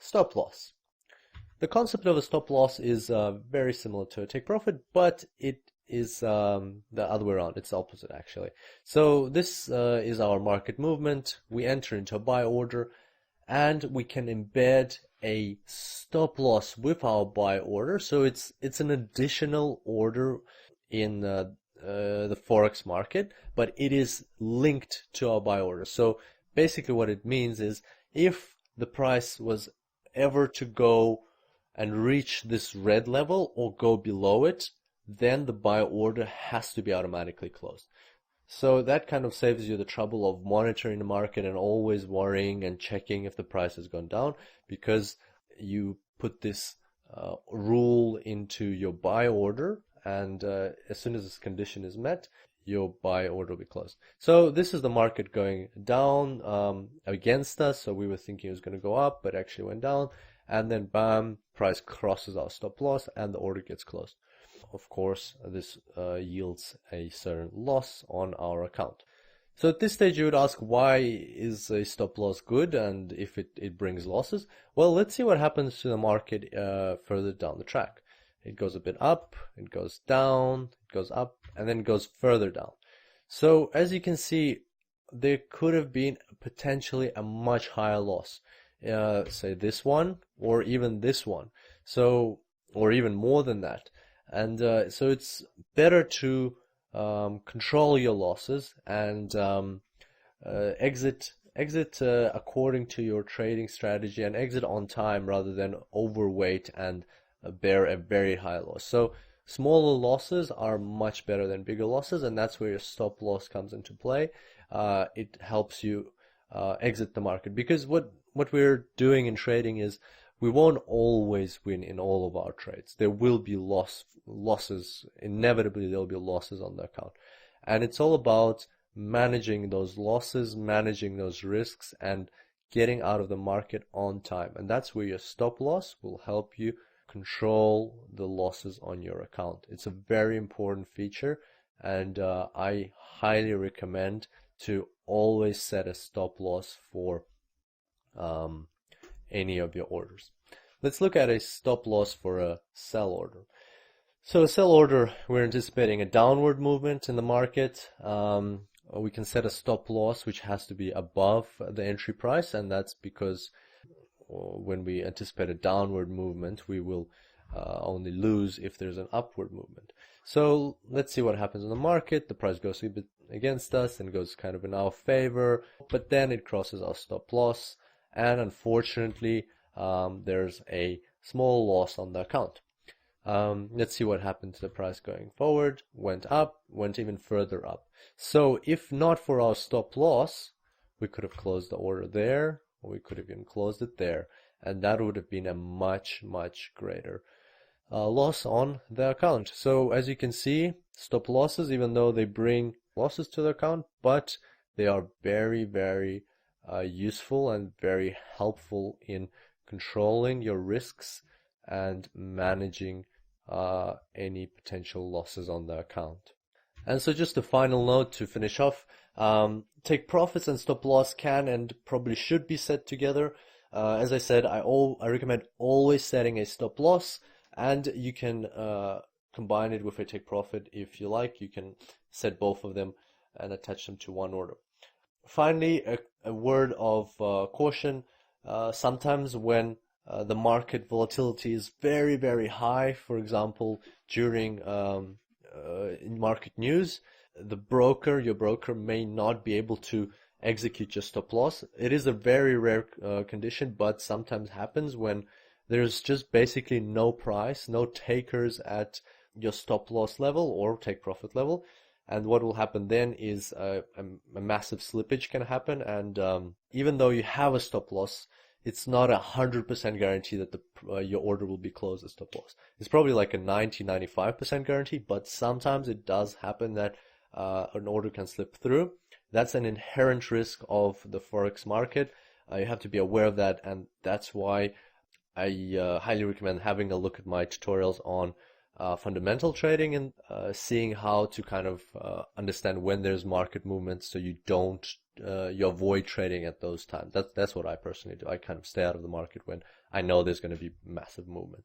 Stop loss. The concept of a stop loss is very similar to a take profit, but it is the other way around. It's the opposite, actually. So this is our market movement. We enter into a buy order, and we can embed a stop loss with our buy order. So it's an additional order in the forex market, but it is linked to our buy order. So basically, what it means is if the price was ever to go and reach this red level or go below it, then the buy order has to be automatically closed. So that kind of saves you the trouble of monitoring the market and always worrying and checking if the price has gone down, because you put this rule into your buy order, and as soon as this condition is met, your buy order will be closed. So this is the market going down against us. So we were thinking it was going to go up, but actually went down. And then bam, price crosses our stop loss and the order gets closed. Of course, this yields a certain loss on our account. So at this stage, you would ask, why is a stop loss good and if it brings losses? Well, let's see what happens to the market further down the track. It goes a bit up, it goes down, it goes up, and then it goes further down. So as you can see, there could have been potentially a much higher loss. Say this one, or even this one. So, or even more than that. And so it's better to control your losses and exit according to your trading strategy, and exit on time rather than overweight and bear a very high loss. So smaller losses are much better than bigger losses, and that's where your stop loss comes into play. It helps you exit the market, because what we're doing in trading is we won't always win in all of our trades. There will be losses. Inevitably, there will be losses on the account. And it's all about managing those losses, managing those risks, and getting out of the market on time. And that's where your stop loss will help you control the losses on your account. It's a very important feature, and I highly recommend to always set a stop loss for any of your orders. Let's look at a stop loss for a sell order. So a sell order, we're anticipating a downward movement in the market. We can set a stop loss which has to be above the entry price, and that's because when we anticipate a downward movement, we will only lose if there's an upward movement. So let's see what happens in the market. The price goes a bit against us and goes kind of in our favor, but then it crosses our stop loss, and unfortunately there's a small loss on the account. Let's see what happened to the price going forward. Went up, went even further up. So if not for our stop loss, we could have closed the order there, or we could have even closed it there, and that would have been a much greater loss on the account. So as you can see, stop losses, even though they bring losses to the account, but they are very useful and very helpful in controlling your risks and managing any potential losses on the account. And so just a final note to finish off, take profits and stop loss can and probably should be set together. As I said, I recommend always setting a stop loss, and you can combine it with a take profit if you like. You can set both of them and attach them to one order. Finally, a word of caution. Sometimes when the market volatility is very high, for example, during in market news, your broker may not be able to execute your stop loss. It is a very rare condition, but sometimes happens when there's just basically no price, no takers at your stop loss level or take profit level. And what will happen then is a massive slippage can happen, and even though you have a stop loss, it's not 100% guarantee that your order will be closed at stop loss. It's probably like a 90-95% guarantee, but sometimes it does happen that an order can slip through. That's an inherent risk of the forex market. You have to be aware of that, and that's why I highly recommend having a look at my tutorials on fundamental trading and seeing how to kind of understand when there's market movements, so you avoid trading at those times. That's what I personally do. I kind of stay out of the market when I know there's going to be massive movements.